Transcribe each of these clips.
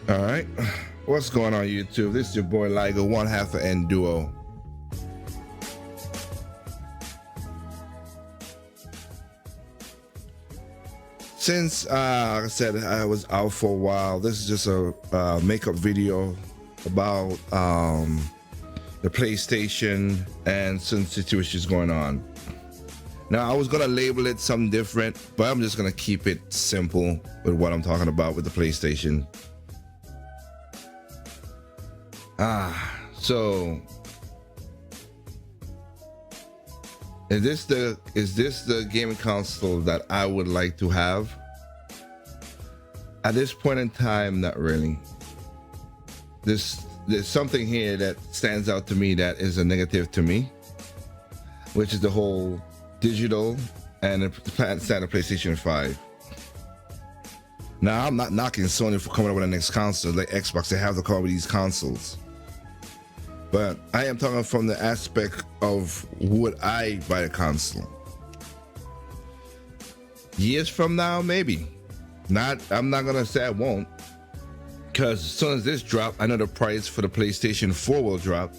All right, what's going on YouTube? This is your boy Ligo, one half of N Duo. Since like I said, I was out for a while. This is just a makeup video about the PlayStation and some situations going on. Now, I was gonna label it something different, but I'm just gonna keep it simple with what I'm talking about with the PlayStation. So is this the gaming console that I would like to have? At this point in time, not really. There's something here that stands out to me that is a negative to me, which is the whole digital and the standard PlayStation 5. Now, I'm not knocking Sony for coming up with the next console like Xbox. They have to come up with these consoles. But I am talking from the aspect of would I buy a console? Years from now, maybe. I'm not gonna say I won't, because as soon as this drop, I know the price for the PlayStation 4 will drop,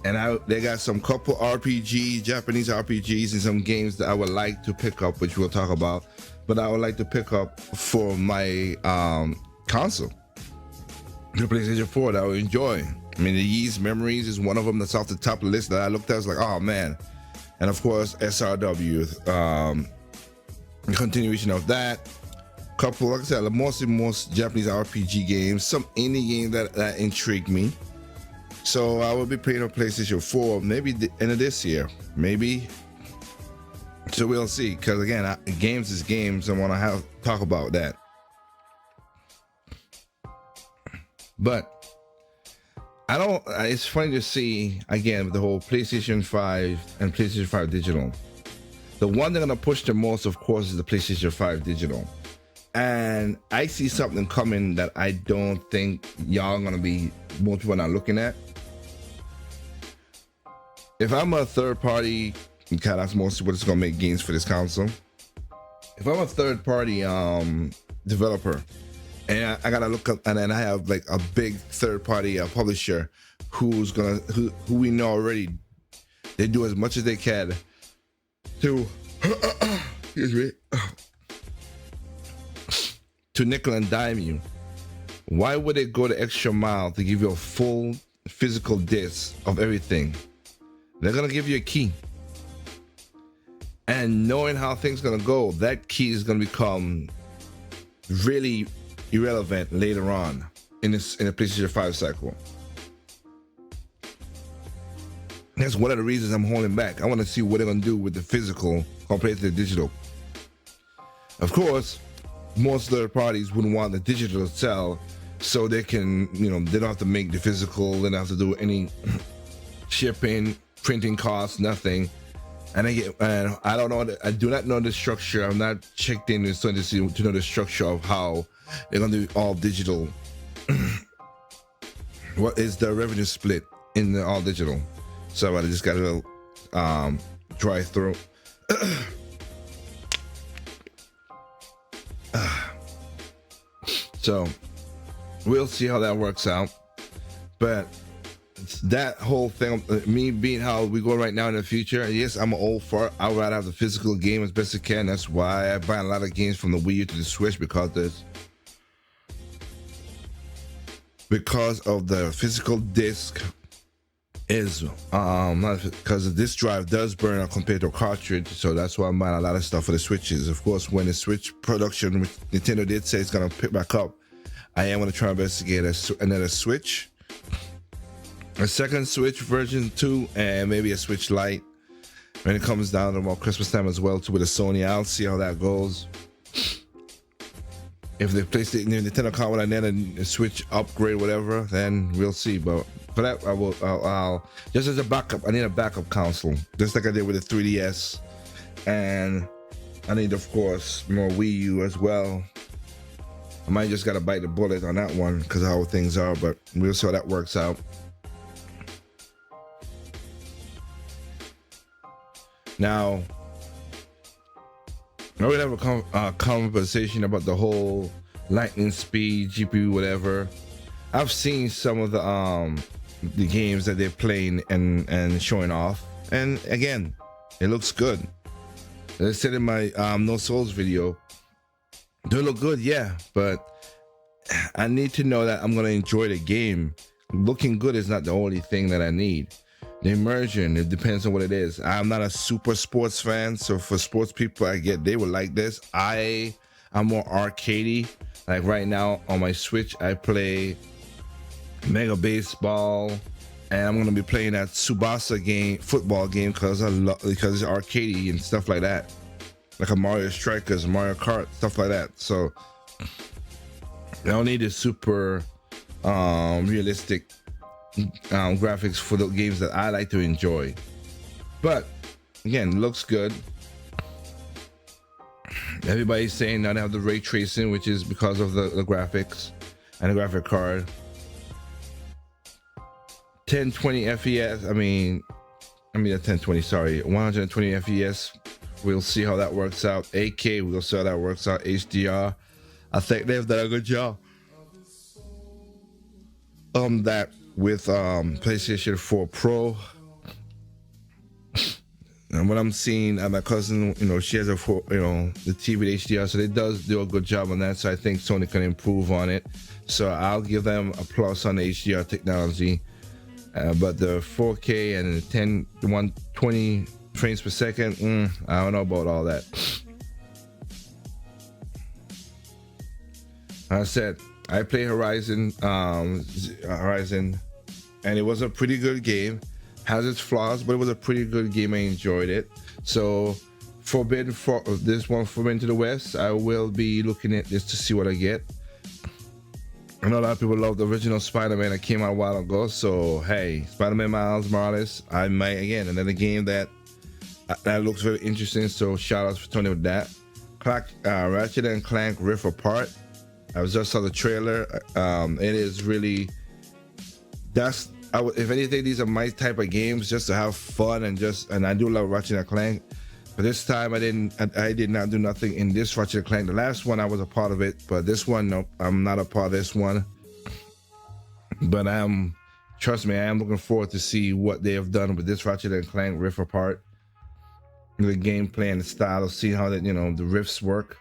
and they got some couple RPGs, Japanese RPGs, and some games that I would like to pick up, which we'll talk about. But I would like to pick up for my console, the PlayStation 4, that I would enjoy. I mean, the Yeez Memories is one of them that's off the top of the list that I looked at. I was like, oh man. And of course, SRW, the continuation of that. Couple, like I said, most Japanese RPG games, some indie games that intrigued me. So I will be playing on PlayStation 4, maybe the end of this year, maybe. So we'll see. Because again, games is games. I want to talk about that. But it's funny to see, again, the whole PlayStation 5 and PlayStation 5 digital. The one they're going to push the most, of course, is the PlayStation 5 digital. And I see something coming that I don't think y'all going to be, most people are not looking at. If I'm a third party, okay, that's mostly what's going to make games for this console. If I'm a third party developer, and I gotta look up, and then I have like a big third-party publisher who we know already. They do as much as they can to excuse me, to nickel and dime you. Why would they go the extra mile to give you a full physical disc of everything? They're gonna give you a key, and knowing how things gonna go, that key is gonna become really irrelevant later on in the PlayStation 5 cycle. That's one of the reasons I'm holding back. I want to see what they're gonna do with the physical compared to the digital. Of course, most third parties wouldn't want the digital to sell, so they can, they don't have to make the physical, they don't have to do any shipping, printing costs, nothing. And I don't know. I do not know the structure. I'm not checked in with Sony to know the structure of how they're gonna do all digital. What is the revenue split in the all digital? So I just got a little dry throat. So we'll see how that works out. But that whole thing, me being how we go right now in the future, yes, I'm an old fart. I would rather have the physical game as best I can. That's why I buy a lot of games from the Wii U to the Switch, because of the physical disc is not because the disc drive does burn out compared to a cartridge. So that's why I'm buying a lot of stuff for the Switches. Of course, when the Switch production, which Nintendo did say it's gonna pick back up, I am gonna try to investigate another Switch, a second Switch version 2, and maybe a Switch Lite when it comes down to about Christmas time as well, too, with a Sony. I'll see how that goes. If the PlayStation, Nintendo come with a Switch upgrade, whatever, then we'll see. But for that, I'll just as a backup. I need a backup console, just like I did with the 3DS, and I need, of course, more Wii U as well. I might just gotta bite the bullet on that one because of how things are, but we'll see how that works out. Now, we're gonna have a conversation about the whole lightning speed, GPU, whatever. I've seen some of the games that they're playing and showing off, and again, it looks good. As I said in my No Souls video, do it look good? Yeah, but I need to know that I'm gonna enjoy the game. Looking good is not the only thing that I need. The immersion, it depends on what it is. I'm not a super sports fan, so for sports people, I get they would like this. I'm more arcadey. Like right now on my Switch, I play Mega Baseball, and I'm gonna be playing that Tsubasa game, football game, because because it's arcadey and stuff like that, like a Mario Strikers, Mario Kart, stuff like that. So I don't need a super realistic graphics for the games that I like to enjoy. But again, looks good. Everybody's saying now they have the ray tracing, which is because of the graphics and the graphic card. 1020 FPS. I mean a 1020. Sorry, 120 FPS. We'll see how that works out. 8K. We'll see how that works out. HDR. I think they've done a good job. That with PlayStation 4 Pro. And what I'm seeing, my cousin, she has the TV with HDR, so it does do a good job on that. So I think Sony can improve on it. So I'll give them a plus on the HDR technology. But the 4K and the 120 frames per second, I don't know about all that. I said I played Horizon, and it was a pretty good game. Has its flaws, but it was a pretty good game. I enjoyed it. So Forbidden to the West, I will be looking at this to see what I get. I know a lot of people love the original Spider-Man that came out a while ago. So hey, Spider-Man Miles Morales, I might again another game that looks very interesting. So shout outs for Tony with that. Ratchet and Clank Rift Apart. I just saw the trailer. It is really if anything, these are my type of games, just to have fun and I do love Ratchet and Clank. But this time I did not do nothing in this Ratchet and Clank. The last one I was a part of it, but this one, nope, I'm not a part of this one. But trust me, I am looking forward to see what they have done with this Ratchet and Clank Rift Apart. The gameplay and the style of seeing how that the rifts work.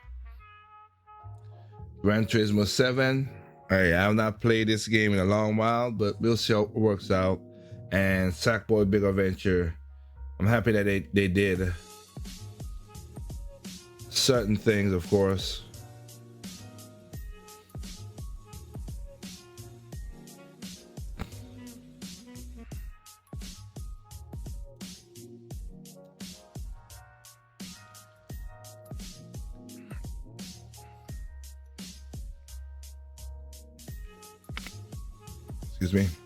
Gran Turismo 7. Hey, I have not played this game in a long while, but we'll see how it works out. And Sackboy Big Adventure. I'm happy that they did certain things, of course. Excuse me.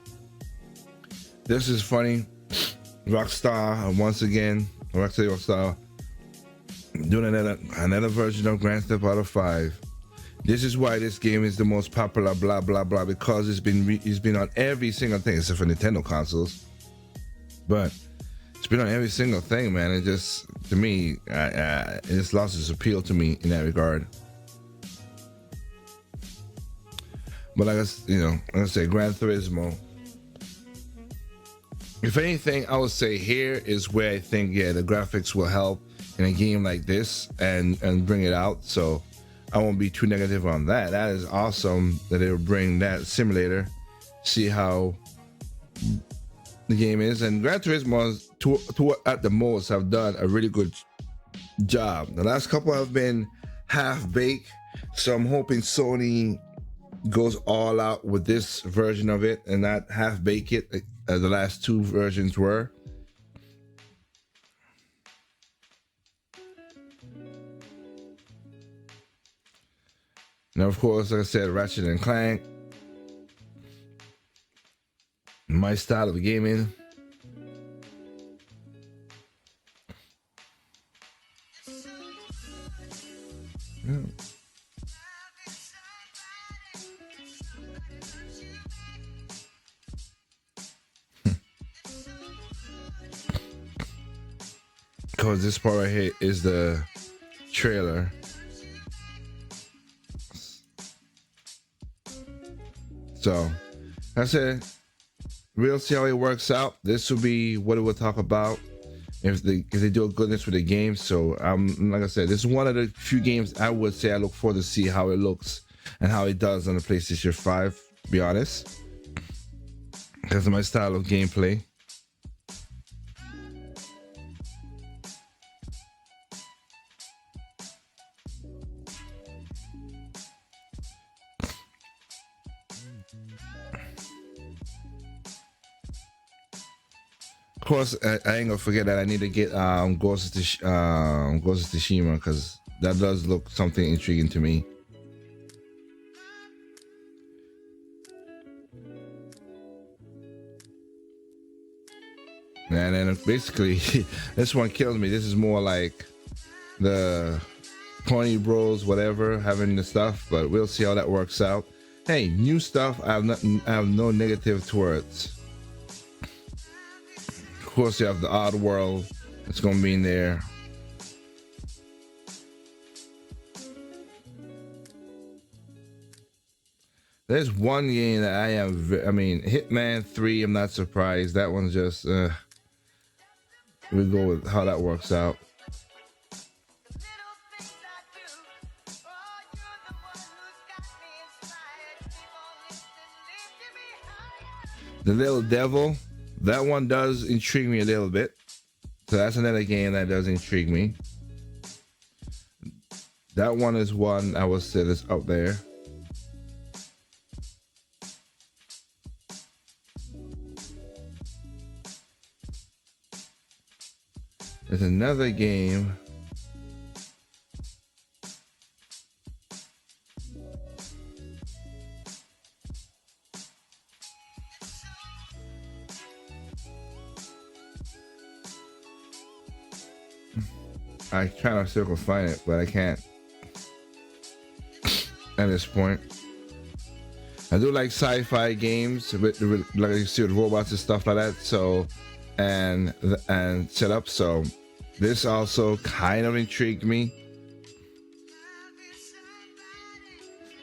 This is funny. Rockstar once again. Rockstar doing another version of Grand Theft Auto 5. This is why this game is the most popular. Blah blah blah. Because it's been on every single thing except for Nintendo consoles. But it's been on every single thing, man. It just, to me, it just lost its appeal to me in that regard. But like I say, Gran Turismo. If anything, I would say here is where I think, the graphics will help in a game like this and bring it out. So I won't be too negative on that. That is awesome that they will bring that simulator. See how the game is. And Gran Turismo, at the most, have done a really good job. The last couple have been half-baked. So I'm hoping Sony goes all out with this version of it and not half bake it as the last two versions were. Now, of course, like I said, Ratchet and Clank, my style of gaming. Yeah. Because this part right here is the trailer. So I said we'll see how it works out. This will be what we'll talk about if they do a goodness with the game. So like I said, this is one of the few games I would say I look forward to see how it looks and how it does on the PlayStation 5. To be honest, because of my style of gameplay. Of course, I ain't gonna forget that I need to get Ghost of Tsushima, because that does look something intriguing to me. And then basically, this one kills me. This is more like the Pony Bros, whatever, having the stuff, but we'll see how that works out. Hey, new stuff. I have no negative towards. Of course, you have the Odd World. It's gonna be in there. There's one game that I mean, Hitman 3. I'm not surprised. That one's just. We'll go with how that works out. The Little Devil. That one does intrigue me a little bit. So that's another game that does intrigue me. That one is one I would say is up there. There's another game. I try to circle find it, but I can't at this point. I do like sci-fi games with like you see with robots and stuff like that. So and set up. So this also kind of intrigued me.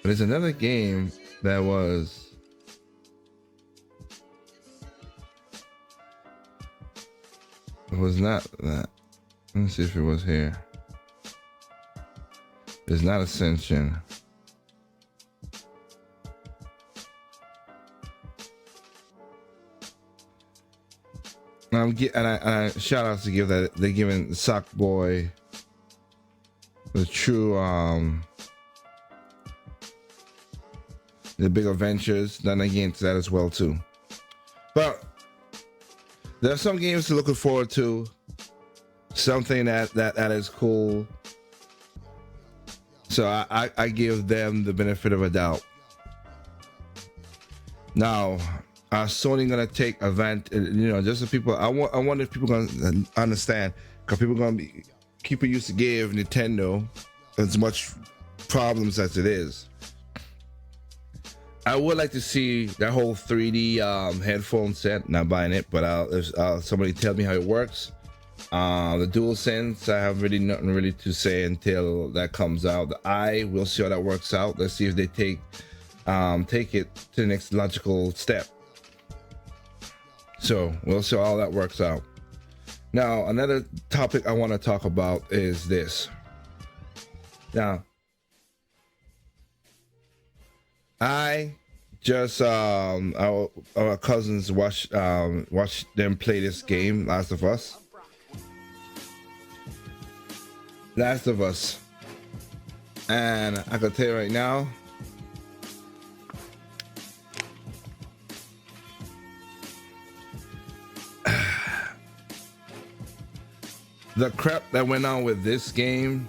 But there's another game that was not that. Let me see if it was here. It's not Ascension. And I shout out to give that they're giving Sackboy the true the big adventures. Then again to that as well too. But there are some games to looking forward to. Something that is cool. So I give them the benefit of a doubt. Now, are Sony gonna take advantage? You know, just the people. I wonder if people gonna understand, because people gonna be people used to give Nintendo as much problems as it is. I would like to see that whole 3D headphone set. Not buying it, but if somebody tell me how it works. The DualSense, I have really nothing really to say until that comes out. The Eye, we'll see how that works out. Let's see if they take it to the next logical step. So we'll see how that works out. Now, another topic I want to talk about is this. Now, I just our cousins watched them play this game, Last of Us. And I can tell you right now, the crap that went on with this game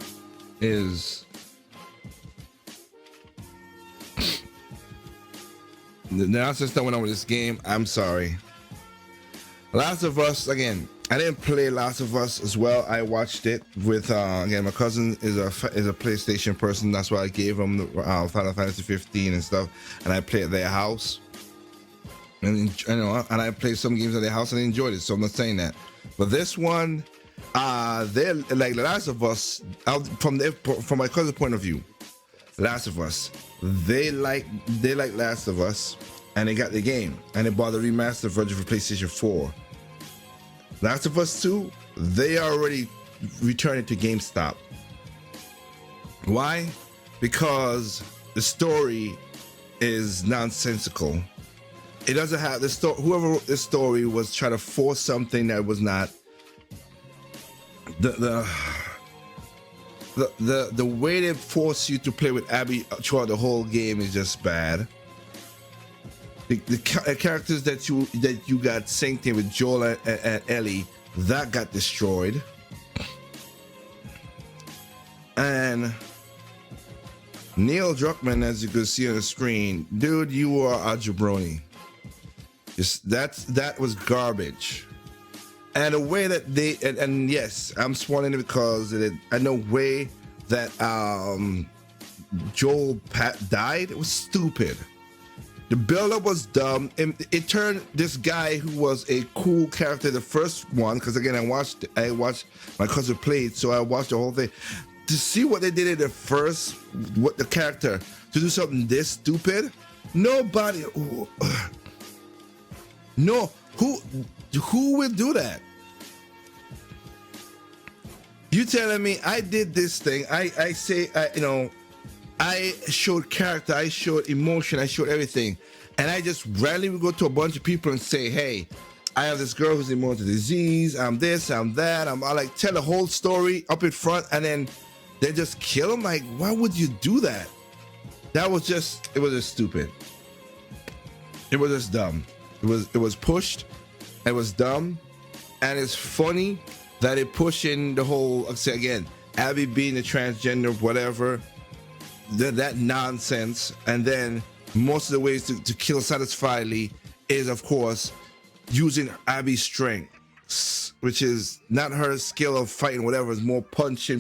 is the nonsense that went on with this game. I'm sorry. Last of Us, again, I didn't play Last of Us as well. I watched it with again, my cousin is a PlayStation person. That's why I gave him the Final Fantasy 15 and stuff, and I played at their house. And you know, and I played some games at their house and I enjoyed it. So I'm not saying that, but this one, they're like The Last of Us. From my cousin's point of view, Last of Us, they like Last of Us, and they got the game, and they bought the remastered version for PlayStation 4. Last of Us 2, they already returned it to GameStop. Why? Because the story is nonsensical. It doesn't have the story. Whoever wrote this story was trying to force something that was not. The way they force you to play with Abby throughout the whole game is just bad. The characters that you got synced in with Joel and Ellie, that got destroyed. And Neil Druckmann, as you can see on the screen, dude, you are a jabroni. That was garbage. And the way that they and yes, I'm spoiling it because I know way that Joel died. It was stupid. The build-up was dumb. It turned this guy who was a cool character, the first one, because again I watched my cousin played, so I watched the whole thing. To see what they did in the first, what the character, to do something this stupid, nobody, no, who will do that? You telling me I did this thing? I showed character, I showed emotion, I showed everything, and I just randomly would go to a bunch of people and say, hey, I have this girl who's immune to disease, I'm this, I'm that, I like tell the whole story up in front, and then they just kill him. Like, why would you do that? It was just stupid. It was just dumb. It was pushed. It was dumb, and it's funny that it pushing the whole. Say again, Abby being a transgender, whatever, that nonsense, and then most of the ways to kill satisfyingly is, of course, using Abby's strength, which is not her skill of fighting, whatever. It's more punch,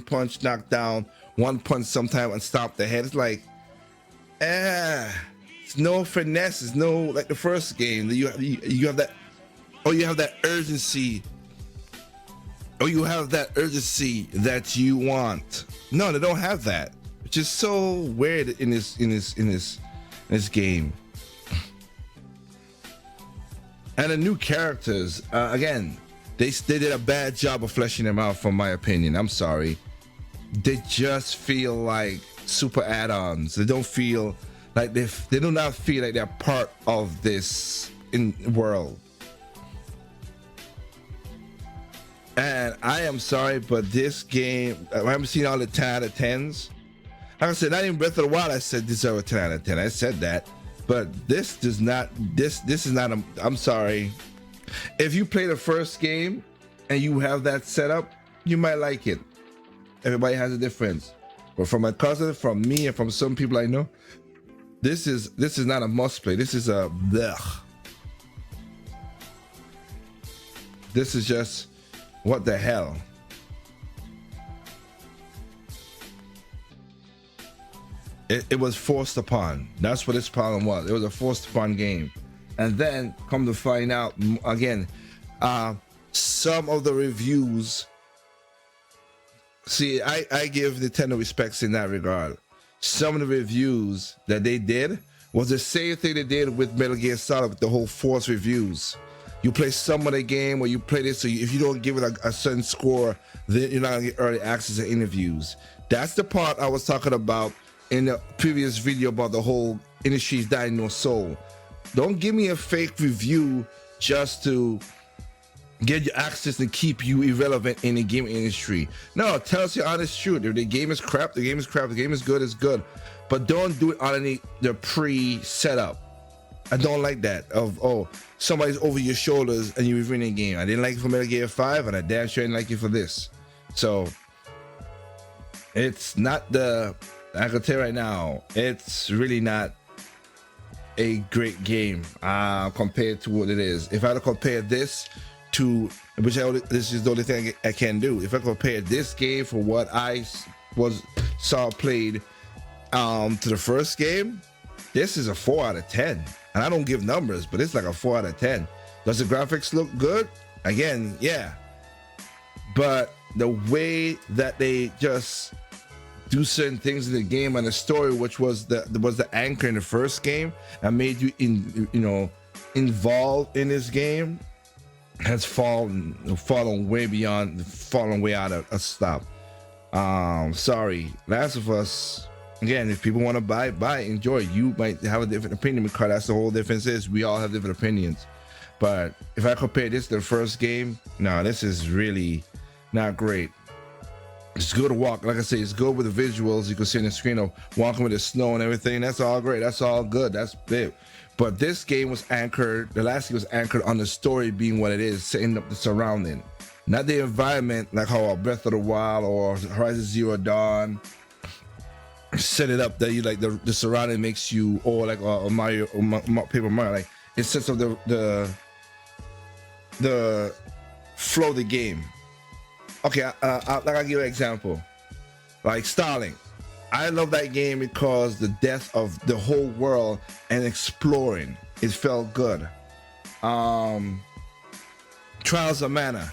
knock down, one punch sometime and stop the head. It's like, it's no finesse. It's no, like the first game. You have that, you have that urgency. You have that urgency that you want. No, they don't have that, which is so weird in this game. And the new characters, again, they did a bad job of fleshing them out, from my opinion. I'm sorry. They just feel like super add-ons. They don't feel like they do not feel like they're part of this world. And I am sorry, but this game, I haven't seen all the 10 out of 10s. Like I said, not even Breath of the Wild, I said deserve a 10 out of 10. I said that. But this does not, this is not a, I'm sorry. If you play the first game and you have that setup, you might like it. Everybody has a difference. But from my cousin, from me, and from some people I know, this is not a must play. This is a bleh. This is just, what the hell? It was forced upon. That's what this problem was. It was a forced upon game. And then come to find out, again, some of the reviews, see, I give Nintendo respects in that regard. Some of the reviews that they did was the same thing they did with Metal Gear Solid, with the whole forced reviews. You play some of the game, or you play this, so if you don't give it a certain score, then you're not gonna get early access to interviews. That's the part I was talking about in the previous video about the whole industry's dying no soul. Don't give me a fake review just to get you access and keep you irrelevant in the game industry. No, tell us your honest truth. If the game is crap, the game is crap. The game is good, it's good. But don't do it on the pre-setup. I don't like that. Somebody's over your shoulders and you're reviewing the game. I didn't like it for Metal Gear 5, and I damn sure didn't like it for this. So it's not I can tell you right now, it's really not a great game compared to what it is. If I had to compare this to, this is the only thing I can do. If I compare this game for what I saw played to the first game, this is a 4 out of 10. And I don't give numbers, but it's like a 4 out of 10. Does the graphics look good? Again, yeah. But the way that they just do certain things in the game, and the story, which was the anchor in the first game and made you involved in this game, has fallen way beyond, fallen way out of stop. Sorry, Last of Us. Again, if people want to buy, enjoy. You might have a different opinion, because that's the whole difference. Is we all have different opinions. But if I compare this to the first game, no, this is really not great. It's good to walk, like I say, it's good with the visuals. You can see on the screen of walking with the snow and everything. That's all great. That's all good. That's big. But this game was anchored, the last game was anchored on the story being what it is, setting up the surrounding, not the environment, like how Breath of the Wild or Horizon Zero Dawn set it up that you like the surrounding makes you, or like Mario or Paper Mario, like it sets up the flow of the game. Okay, I'll give you an example, like Starlink. I love that game because the depth of the whole world and exploring, it felt good. Trials of Mana,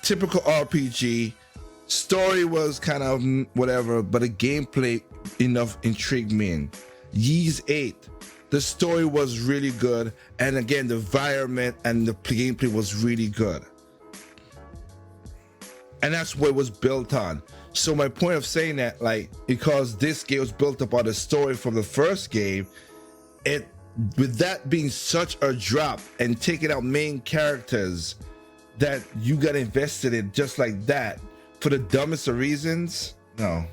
typical RPG. Story was kind of whatever, but the gameplay enough intrigued me in. Ys 8, the story was really good, and again the environment and the gameplay was really good, and that's what it was built on. So my point of saying that, like, because this game was built up on the story from the first game, it, with that being such a drop and taking out main characters that you got invested in just like that for the dumbest of reasons, no,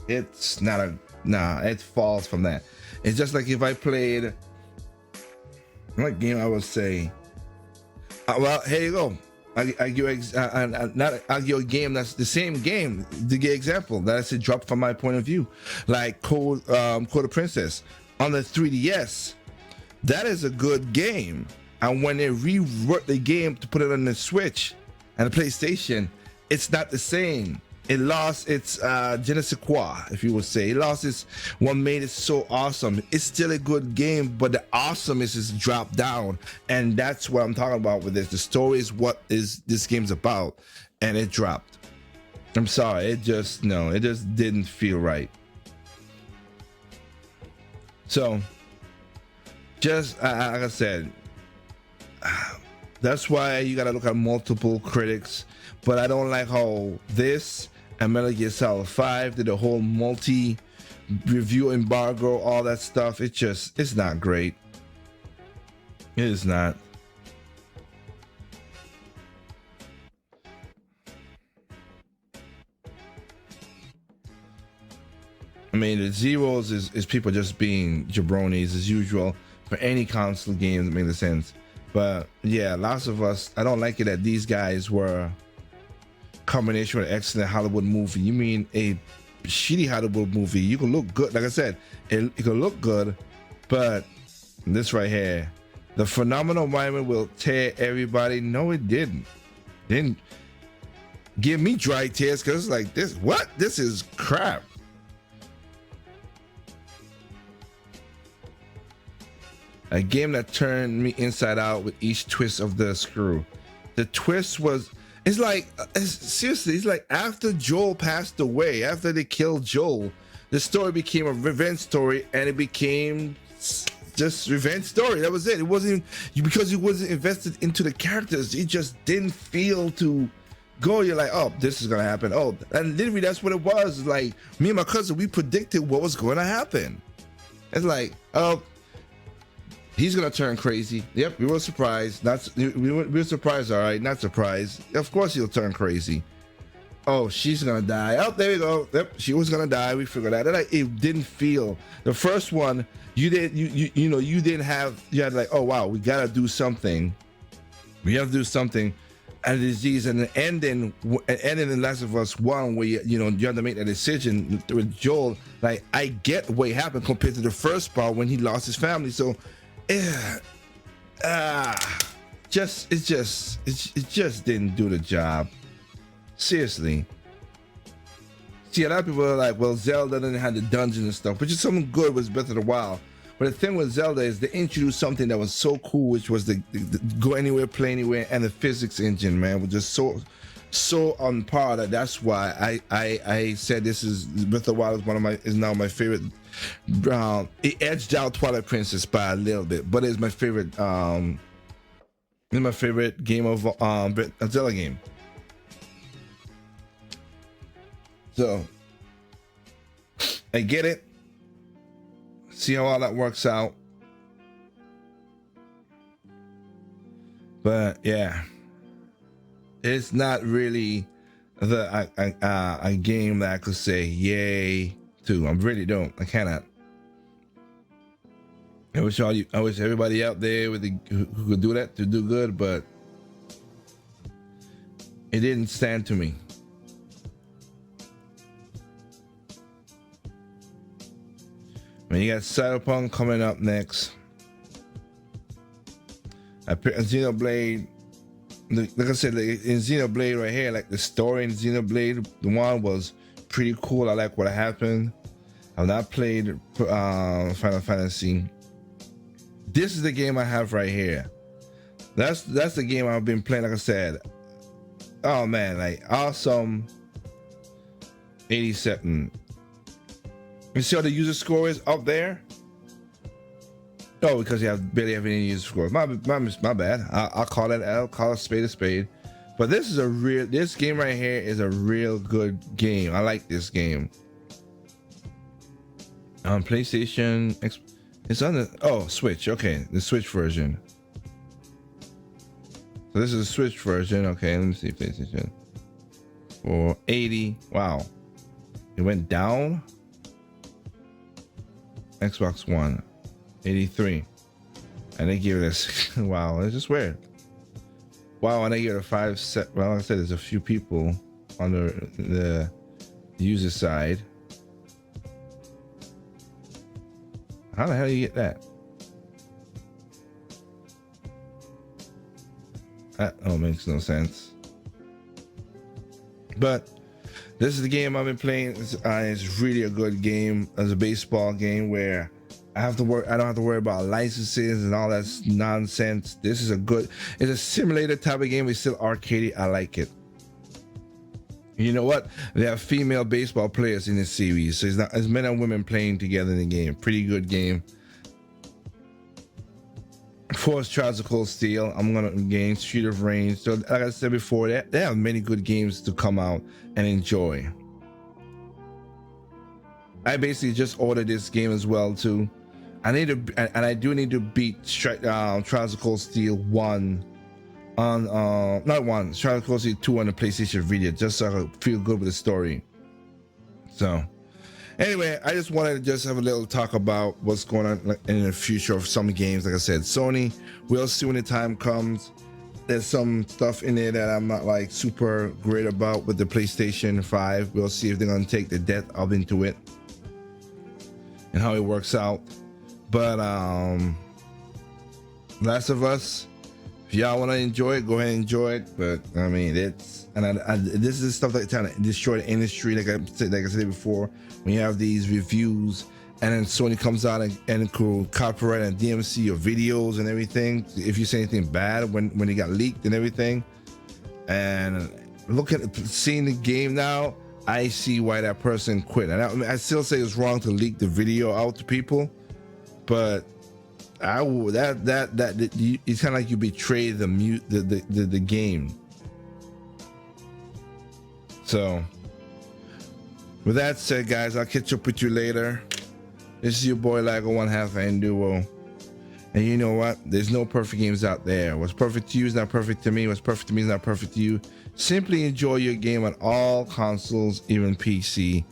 it's not a, nah, it falls from that. It's just like if I played, what game I would say, well, here you go. I give a game that's the same game. To get example, that's a drop from my point of view, like Code of Princess on the 3DS. That is a good game, and when they reworked the game to put it on the Switch and the PlayStation, it's not the same. It lost its je ne sais quoi, if you would say. It lost its what made it so awesome. It's still a good game, but the awesomeness is dropped down, and that's what I'm talking about with this. The story is what is this game's about, and it dropped. I'm sorry, it just didn't feel right. So, just like I said, that's why you gotta look at multiple critics. But I don't like how this and Metal Gear Solid 5 did a whole multi-review embargo, all that stuff. It's not great. It is not. I mean, the zeros is people just being jabronis as usual for any console game that makes sense. But yeah, Last of Us, I don't like it that these guys were combination with an excellent Hollywood movie. You mean a shitty Hollywood movie? You can look good, like I said, it can look good, but this right here, the phenomenal environment will tear everybody. No, it didn't give me dry tears, because it's like, this is crap. A game that turned me inside out with each twist of the screw. The twist was, seriously, it's like after Joel passed away, after they killed Joel, the story became a revenge story, and it became just revenge story. That was it. It wasn't because you wasn't invested into the characters. You just didn't feel to go. You're like, oh, this is gonna happen. Oh, and literally that's what it was. Like me and my cousin, we predicted what was going to happen. It's like, oh, he's gonna turn crazy. Yep, we were surprised. We were surprised. All right, not surprised. Of course he'll turn crazy. Oh, she's gonna die. Oh, there you go. Yep, she was gonna die. We figured that. Like, it didn't feel. The first one, you had like, oh wow, we gotta do something. We have to do something. And the disease, and the ending in Last of Us 1, where you have to make that decision with Joel. Like, I get what happened compared to the first part when he lost his family. So, it just didn't do the job. Seriously. See, a lot of people are like, well, Zelda didn't have the dungeons and stuff, which is something good, was Breath of the Wild. But the thing with Zelda is they introduced something that was so cool, which was the go anywhere, play anywhere, and the physics engine, man, was just so on par that's why I said this is Breath of the Wild is now my favorite. It edged out Twilight Princess by a little bit, but it's my favorite. It's my favorite game of Zelda game. So I get it. See how all that works out. But yeah, it's not really a game that I could say yay to. I really don't. I cannot. I wish everybody out there who could do that to do good, but it didn't stand to me. I mean, you got Cyberpunk coming up next. Xenoblade, like I said, like in Xenoblade right here, like the story in Xenoblade, the one was pretty cool. I like what happened. I've not played Final Fantasy. This is the game I have right here. That's the game I've been playing. Like I said, oh man, like awesome. 87. You see how the user score is up there? Oh, because you barely have any user scores. My bad. I'll call a spade a spade. But this game right here is a real good game. I like this game. On PlayStation, it's on the Switch. Okay, the Switch version. So this is a Switch version. Okay, let me see PlayStation. For 80. Wow, it went down. Xbox One. 83, and they give it a wow. It's just weird. Wow, and they give it a 5 set. Well, like I said, there's a few people on the user side. How the hell do you get that? That makes no sense. But this is the game I've been playing. It's really a good game. It's a baseball game where I don't have to worry about licenses and all that nonsense. This is it's a simulator type of game. It's still arcadey. I like it. You know what? They have female baseball players in this series, so it's men and women playing together in the game. Pretty good game. Force Trials of Cold Steel. I'm gonna gain Street of Rage. So like I said before, they have many good games to come out and enjoy. I basically just ordered this game as well too. I do need to beat Trials of Cold Steel 1 on not 1, Trials of Cold Steel 2 on the PlayStation Vita, just so I could feel good with the story. So anyway, I just wanted to just have a little talk about what's going on in the future of some games. Like I said, Sony, we'll see when the time comes. There's some stuff in there that I'm not like super great about with the PlayStation 5. We'll see if they're gonna take the depth of into it and how it works out. But Last of Us, if y'all want to enjoy it, go ahead and enjoy it. But I mean, this is stuff that's trying to destroy the industry. Like I said before, when you have these reviews and then Sony comes out and could copyright and DMC your videos and everything, if you say anything bad when it got leaked and everything. And seeing the game now, I see why that person quit. And I still say it's wrong to leak the video out to people, but it's kind of like you betray the game. So with that said, guys, I'll catch up with you later. This is your boy Lago One Half and Duo. And you know what? There's no perfect games out there. What's perfect to you is not perfect to me. What's perfect to me is not perfect to you. Simply enjoy your game on all consoles, even PC.